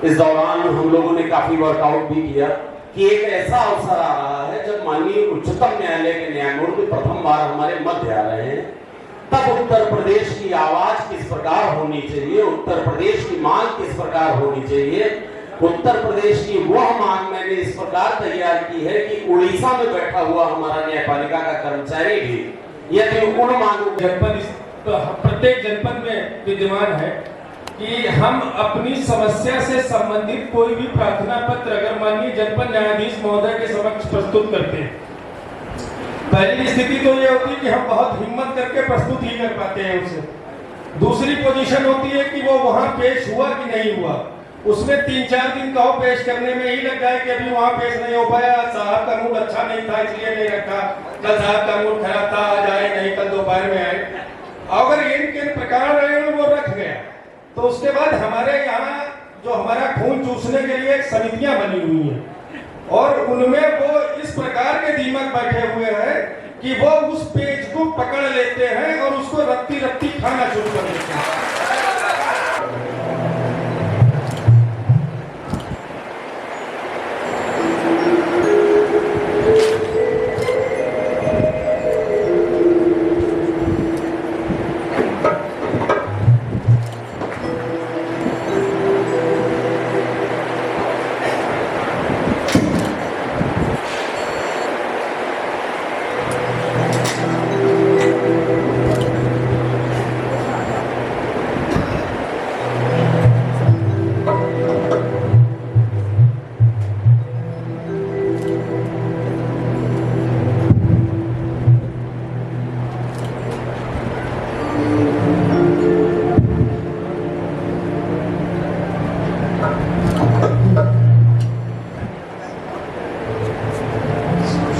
इस दौरान हम लोगों ने काफी वर्कआउट भी किया कि एक ऐसा अवसर आ रहा है जब माननीय उच्चतम न्यायालय के न्यायमूर्ति प्रथम बार हमारे मध्य आ रहे हैं, तब उत्तर प्रदेश की आवाज किस प्रकार होनी चाहिए, उत्तर प्रदेश की मांग किस प्रकार होनी चाहिए। उत्तर प्रदेश की वह मांग मैंने इस प्रकार तैयार की है कि उड़ीसा में बैठा हुआ हमारा न्यायपालिका का कर्मचारी भी यदि उन मांगों प्रत्येक जनपद में विद्यमान है कि हम अपनी समस्या से संबंधित कोई भी प्रार्थना पत्र अगर माननीय जनपद न्यायाधीश महोदय के समक्ष प्रस्तुत करते हैं, पहली स्थिति तो ये होती है कि हम बहुत हिम्मत करके प्रस्तुत ही कर पाते हैं उसे। दूसरी पोजीशन होती है कि वो वहां पेश हुआ कि नहीं हुआ, उसमें 3-4 दिन कहो पेश करने में ही लग जाए कि अभी वहां पेश नहीं हो पाया, साहब का मूड अच्छा नहीं था इसलिए नहीं रखा, कल साहब का मूड खराब था आज आए नहीं, कल दोपहर में आए। अगर इन प्रकार रहे वो रख गया तो उसके बाद हमारे यहाँ जो हमारा खून चूसने के लिए एक समितियां बनी हुई हैं और उनमें वो इस प्रकार के दीमक बैठे हुए हैं कि वो उस पेज को पकड़ लेते हैं और उसको रत्ती रत्ती खाना शुरू कर देते हैं।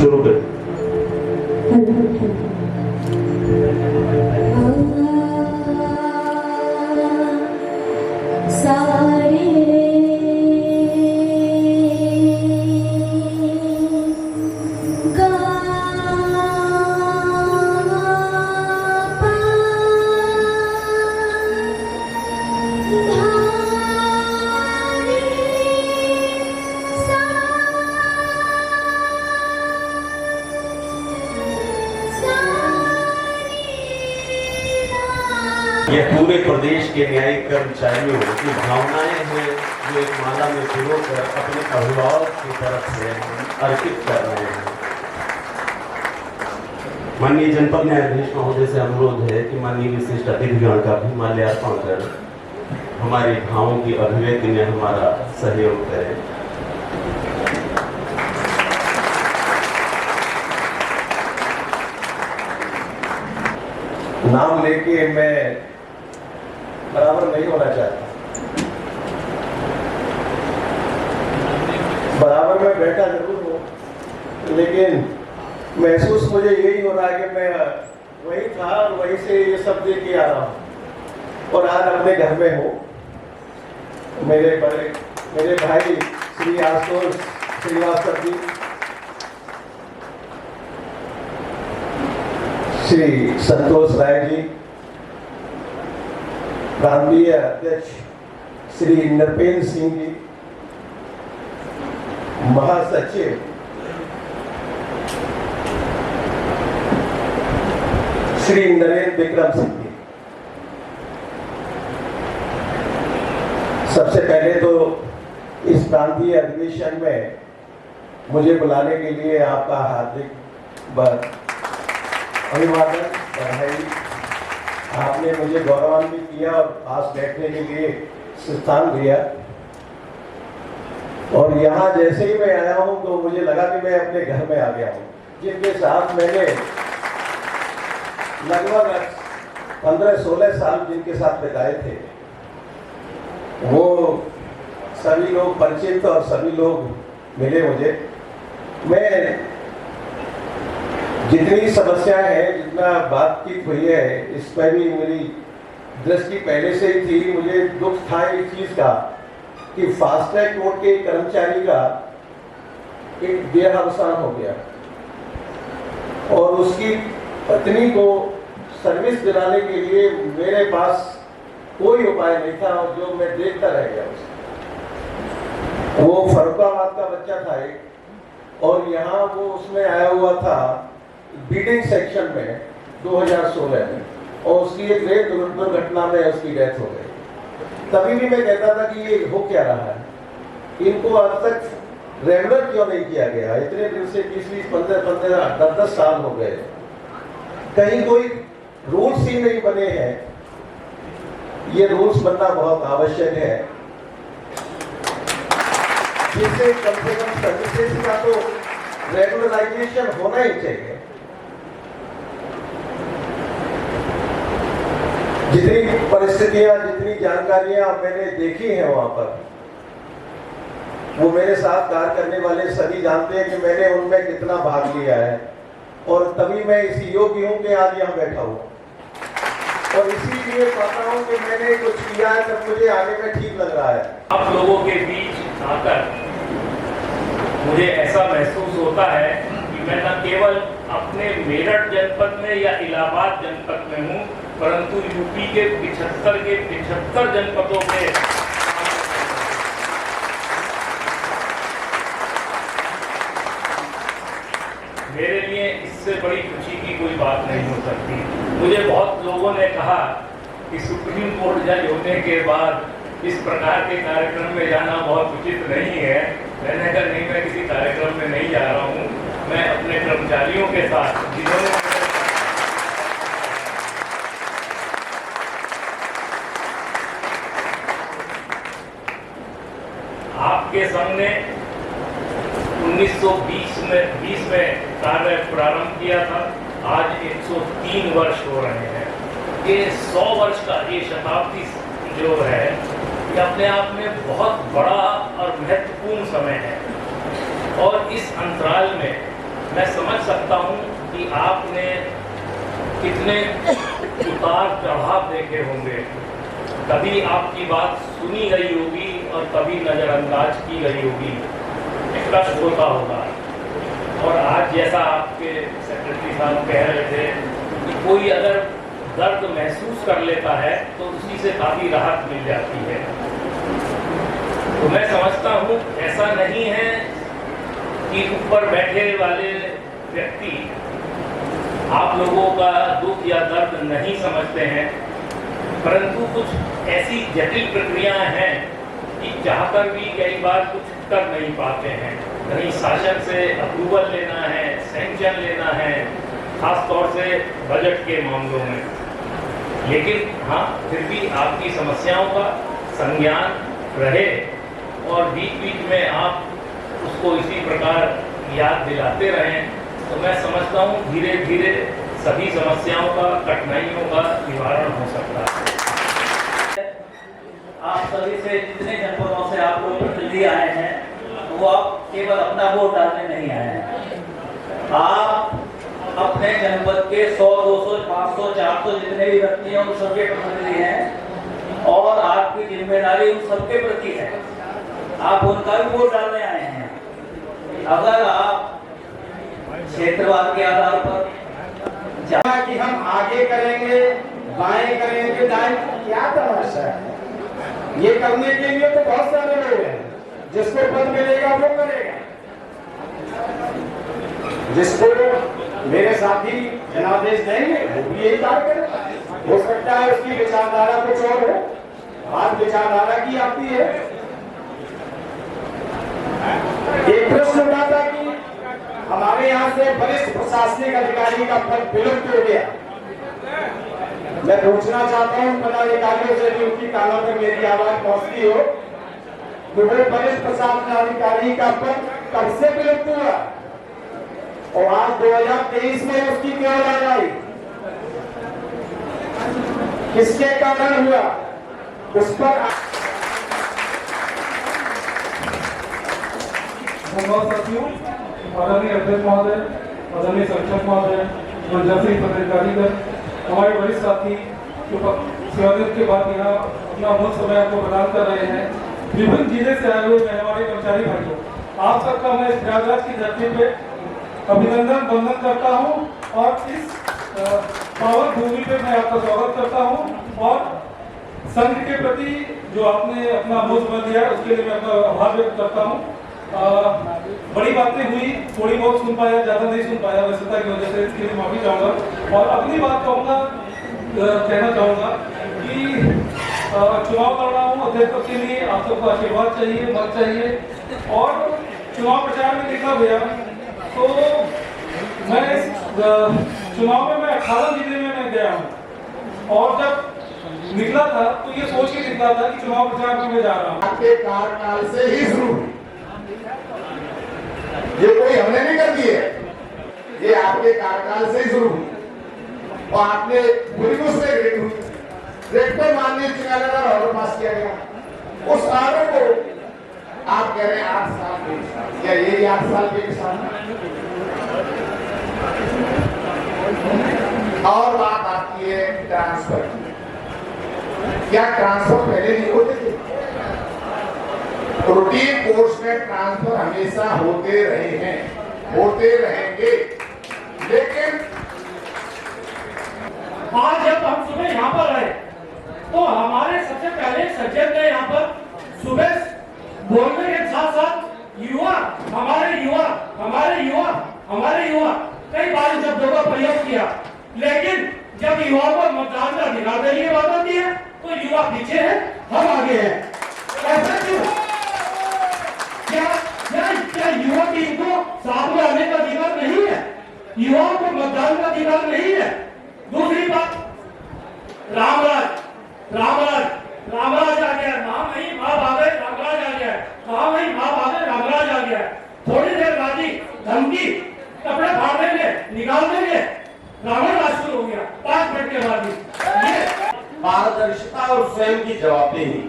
शुरू कर ये पूरे प्रदेश के न्यायिक कर्मचारियों की भावनाएं हैं जो एक माला में पिरोकर अपने अभिभावक की तरफ से अर्पित कर रहे हैं। माननीय जनपद न्यायाधीश महोदय से अनुरोध है कि माननीय विशिष्ट अतिथिगण का भी माल्यार्पण कर हमारी भावों की अभिव्यक्ति में हमारा सहयोग करें। नाम लेके मैं बराबर नहीं होना चाहता, बराबर में बैठा जरूर हूँ, लेकिन महसूस मुझे यही हो रहा है कि मैं वही था और वहीं से ये सब दे के आ रहा हूँ और आज अपने घर में हूँ। मेरे भाई श्री आशुतोष श्रीवास्तव जी, श्री संतोष राय जी, प्रांतीय अध्यक्ष श्री नृपेंद्र सिंह जी, महासचिव श्री नरेंद्र विक्रम सिंह जी। सबसे पहले तो इस प्रांतीय अधिवेशन में मुझे बुलाने के लिए आपका हार्दिक अभिवादन, बधाई। आपने मुझे गौरवान्वित किया और पास बैठने के लिए स्थान दिया और यहाँ जैसे ही मैं आया हूँ तो मुझे लगा कि मैं अपने घर में आ गया हूँ, जिनके साथ मैंने लगभग 15-16 साल जिनके साथ बिताए थे, वो सभी लोग परिचित और सभी लोग मिले मुझे। मैं जितनी समस्याएं हैं, जितना बातचीत हुई है, इस पर भी मेरी दृष्टि पहले से ही थी। मुझे दुख था इस चीज का कि फास्ट ट्रैक कोर्ट के कर्मचारी का एक देहावसान हो गया और उसकी पत्नी को सर्विस दिलाने के लिए मेरे पास कोई उपाय नहीं था और जो मैं देखता रह गया उसे। वो फरुखाबाद का बच्चा था एक, और यहाँ वो उसमें आया हुआ था बीडिंग सेक्शन में 2016 में, और उसकी एक रेल दुर्घटना में उसकी डेथ हो गई। तभी भी मैं कहता था कि ये हो क्या रहा है, इनको आज तक रेगुलर क्यों नहीं किया गया? इतने दिन से 20-20, 15-15, 10-10 साल हो गए, कहीं कोई रूल्स ही नहीं बने हैं। ये रूल्स बनना बहुत आवश्यक है, जिससे कम से कम सर्विसेज का तो रेगुलराइजेशन होना ही चाहिए। जितनी परिस्थितियां, जितनी जानकारियां मैंने देखी हैं वहां पर, वो मेरे साथ कार्य करने वाले सभी जानते हैं कि मैंने उनमें कितना भाग लिया है, और तभी मैं इस योग्य हूं कि आज यहाँ बैठा हूं, और इसीलिए पाता हूं कि मैंने कुछ किया है तब मुझे आगे में ठीक लग रहा है। आप लोगों के बीच आकर मुझे ऐसा महसूस होता है कि मैं न केवल अपने मेरठ जनपद में या इलाहाबाद जनपद में हूँ, परंतु यूपी के 75 जनपदों में मेरे लिए इससे बड़ी खुशी की कोई बात नहीं हो सकती। मुझे बहुत लोगों ने कहा कि सुप्रीम कोर्ट जज होने के बाद इस प्रकार के कार्यक्रम में जाना बहुत उचित नहीं है। मैंने कहा नहीं, मैं किसी कार्यक्रम में नहीं जा रहा हूँ, मैं अपने कर्मचारियों के साथ, जिन्होंने आपके सामने 1920 में कार्य प्रारंभ किया था, आज 103 वर्ष हो रहे हैं। ये 100 वर्ष का ये शताब्दी जो है, ये अपने आप में बहुत बड़ा और महत्वपूर्ण समय है, और इस अंतराल में मैं समझ सकता हूँ कि आपने कितने उतार चढ़ाव देखे होंगे। कभी आपकी बात सुनी गई होगी और कभी नज़रअंदाज की गई होगी, कष्ट होता होगा। और आज जैसा आपके सेक्रेटरी साहब कह रहे थे कि कोई अगर दर्द महसूस कर लेता है तो उसी से काफ़ी राहत मिल जाती है। तो मैं समझता हूँ ऐसा नहीं है कि ऊपर बैठे वाले व्यक्ति आप लोगों का दुख या दर्द नहीं समझते हैं, परंतु कुछ ऐसी जटिल प्रक्रियाएं हैं कि चाहकर भी कई बार कुछ कर नहीं पाते हैं। कहीं शासन से अप्रूवल लेना है, सैंक्शन लेना है, खास तौर से बजट के मामलों में। लेकिन हाँ, फिर भी आपकी समस्याओं का संज्ञान रहे और बीच बीच में आप उसको इसी प्रकार याद दिलाते रहें, तो मैं समझता हूँ धीरे धीरे सभी समस्याओं का, कठिनाइयों का निवारण हो सकता है। आप सभी से जितने जनपदों से आप लोग प्रतिनिधि आए हैं, वो आप केवल अपना वोट डालने नहीं आए हैं। आप अपने जनपद के 100, 200, 500, 400 जितने भी व्यक्ति हैं उन सबके प्रतिनिधि हैं, और आपकी जिम्मेदारी उन सबके प्रति है। आप उनका भी वोट डालने आए हैं। अगर आप क्षेत्रवाद के आधार पर कि हम आगे करेंगे, बाएं करेंगे, दाएं, क्या तमाशा है? ये करने के लिए तो बहुत सारे लोग हैं, जिसको पद मिलेगा वो करेगा। जिसको मेरे साथी जनादेश देंगे वो भी यही कार्य करेगा। हो सकता है उसकी विचारधारा कुछ और हो, बात विचारधारा की आती है। एक प्रश्न उठा था कि हमारे यहाँ से वरिष्ठ प्रशासनिक अधिकारी का पद विलुप्त हो गया। मैं पूछना चाहता हूँ पदाधिकारियों से कि उनकी कानों तक मेरी आवाज पहुंचती हो, तो वो वरिष्ठ प्रशासनिक अधिकारी का पद कब से विलुप्त हुआ, और आज 2023 में उसकी क्या याद आई? किसके कारण हुआ? उस पर साथियों, आदरणीय अध्यक्ष महोदय, आदरणीय संरक्षक महोदय, जैसे पदाधिकारीगण, हमारे वरिष्ठ साथी जो सेवानिवृत्ति के बाद यहाँ अपना अमूल्य समय आपको प्रदान कर रहे हैं, विभिन्न जिले से आए हुए हमारे कर्मचारी भाइयों, आप सबका मैं इस प्रयागराज की धरती पे अभिनंदन वंदन करता हूँ, और इस पावन भूमि पे मैं आपका स्वागत करता हूँ। और संघ के प्रति जो आपने अपना बोझ बन दिया उसके लिए मैं अपना आभार व्यक्त करता हूँ। बड़ी बातें हुई, थोड़ी बहुत सुन पाया, ज्यादा नहीं सुन पाया व्यस्तता की वजह से, इसके लिए माफी चाहूंगा। और अपनी बात कहना चाहूंगा कि चुनाव लड़ रहा हूँ अध्यक्ष पद के लिए, आप सबको आशीर्वाद चाहिए, मत चाहिए। और चुनाव प्रचार में देखा गया तो मैं चुनाव में मैं 18 जिले में मैं गया हूँ और जब निकला था तो ये सोच के निकला था कि चुनाव प्रचार में मैं जा रहा हूँ। आपके कार्यकाल से ही शुरू, ये कोई हमने नहीं कर दी है, ये आपके कार्यकाल से ही शुरू हुई और आपने पूरी मुझसे रेट पर माननीय उच्च न्यायालय का ऑर्डर पास किया गया। उस ऑर्डर को आप कह रहे हैं 8 साल के किसान, क्या ये 8 साल के किसान? और बात आती है ट्रांसफर की। क्या ट्रांसफर पहले नहीं होते थे? रूटीन कोर्स में ट्रांसफर हमेशा होते रहे हैं, होते रहेंगे। लेकिन आज जब हम सुबह यहाँ पर आए तो हमारे सबसे पहले सज्जन ने यहाँ पर सुबह बोलने के साथ साथ युवा कई बार शब्दों का प्रयोग किया, लेकिन जब युवाओं को मतदान का अधिकार देने की बात आती है तो युवा पीछे है, हम आगे हैं। ऐसा क्यों? क्या युवा टीम को साथ में आने का अधिकार नहीं है? युवाओं को मतदान का अधिकार नहीं है? दूसरी बात, रामराज आ गया, माँ नहीं माँ भागे रामराज आ गया, माँ नहीं माँ भागे रामराज आ गया। थोड़ी देर बाद ही धमकी, कपड़े फाड़ देंगे, निकाल देंगे, रावण राज शुरू हो गया 5 मिनट के बाद ही। पारदर्शिता और स्वयं की जवाबदेही,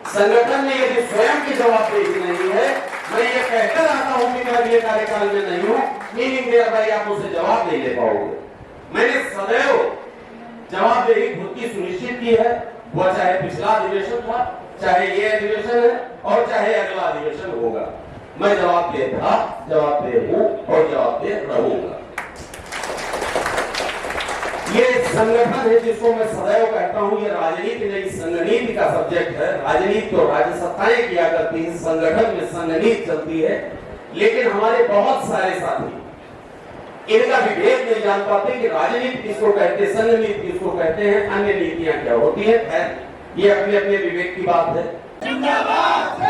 संगठन में यदि स्वयं की जवाबदेही नहीं है, मैं ये कहकर आता हूं कि मैं अगले कार्यकाल में नहीं हूं, मीनिंग देयर भाई आप मुझसे जवाब नहीं ले पाओगे। मैंने सदैव जवाबदेही खुद की सुनिश्चित की है, वो चाहे पिछला अधिवेशन था, चाहे ये अधिवेशन है और चाहे अगला अधिवेशन होगा। मैं जवाबदेह था, जवाबदेह हूं और जवाबदेह रहूंगा। ये संगठन है जिसको मैं सदैव कहता हूं, ये राजनीति नहीं संगनीति का सब्जेक्ट है। राजनीति तो राज्य सत्ताएं किया करती है, संगठन में संगनीति चलती है। लेकिन हमारे बहुत सारे साथी इनका विभेद नहीं जान पाते कि राजनीति किसको कहते हैं, संगनीति किसको कहते हैं, अन्य नीतियां क्या होती है। खैर ये अपने अपने विवेक की बात है। जिंदाबाद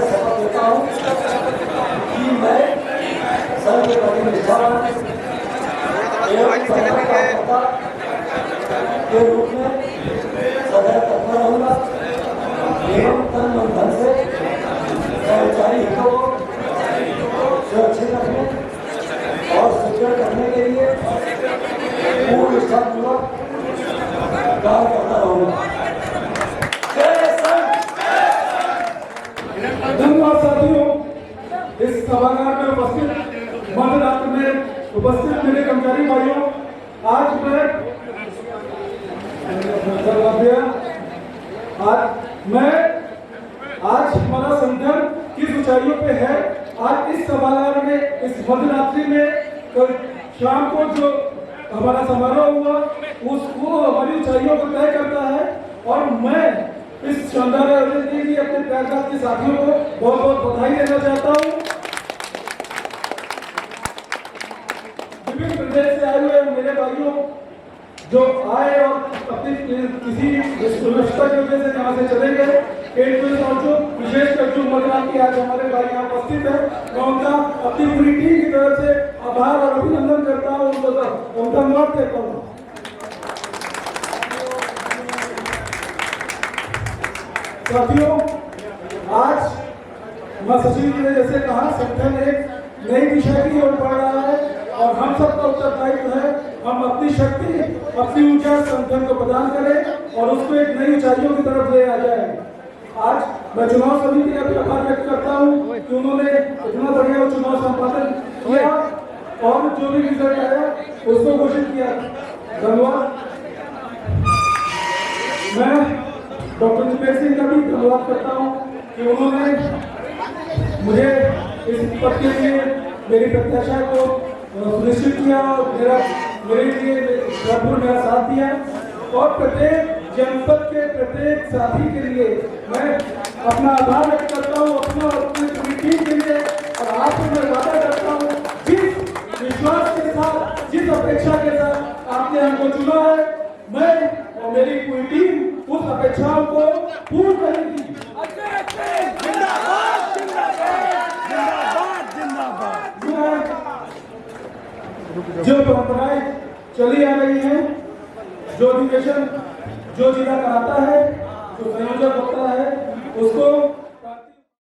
शपथ लेता हूँ कि मैं संघ के प्रति निष्ठावान एवं कार्यकर्ता के रूप में सदैव तत्पर रहूंगा एवं तन मन धन से कर्मचारी हितों को सुरक्षित रखने और सुदृढ़ करने के लिए पूर्ण निष्ठापूर्वक कार्य करता रहूंगा। धन्यवाद साथियों, इस सभागार में उपस्थित मतदाता में उपस्थित मेरे कर्मचारी भाइयों, आज हमारा संगठन किस ऊंचाइयों पे है। आज इस सभागार में इस मध्यरात्रि में कल शाम को जो हमारा समारोह हुआ उसको हमारी ऊंचाइयों को तय करता है। और मैं इस शानदार आयोजन के लिए अपने प्यार के साथियों को बहुत बहुत बधाई देना चाहता हूँ। विभिन्न प्रदेश से आए हुए मेरे भाइयों जो आए और अपनी किसी व्यवस्था की वजह से यहाँ से चले गए, विशेषकर जो मतदान की आज हमारे भाई यहाँ उपस्थित है, मैं उनका अपनी पूरी टीम की तरफ से आभार और अभिनंदन करता हूँ, उनका मत देता हूँ। साथियों, आज मां सचिव जी ने जैसे कहा, संगठन एक नई दिशा की ओर बढ़ रहा है और हम सबका उत्तरदायित्व है हम अपनी शक्ति, अपनी ऊर्जा संगठन को प्रदान करें और उसको एक नई ऊंचाइयों की तरफ ले आ जाए। आज मैं चुनाव समिति का भी आभार व्यक्त करता हूँ कि उन्होंने इतना बढ़िया चुनाव संपादन किया और जो भी रिजल्ट आया उसको घोषित किया। धन्यवाद। मैं डॉक्टर जितेंद्र सिंह का भी धन्यवाद करता हूँ कि उन्होंने मुझे इस पद के लिए मेरी प्रत्याशा को सुनिश्चित किया और मेरे लिए भरपूर मेरा साथ दिया। और प्रत्येक जनपद के प्रत्येक साथी के लिए मैं अपना आभार व्यक्त करता हूँ, अपनी पूरी टीम के लिए। और आपसे मैं वादा करता हूँ, जिस विश्वास के साथ, जिस अपेक्षा के साथ आपने हमको चुना है, मैं और मेरी पूरी टीम उस अपेक्षाओं को पूर्ण करेगी। जो परंपराएं चली आ रही हैं, जो अधिवेशन जो जिला कराता है, जो संयोजक होता है, उसको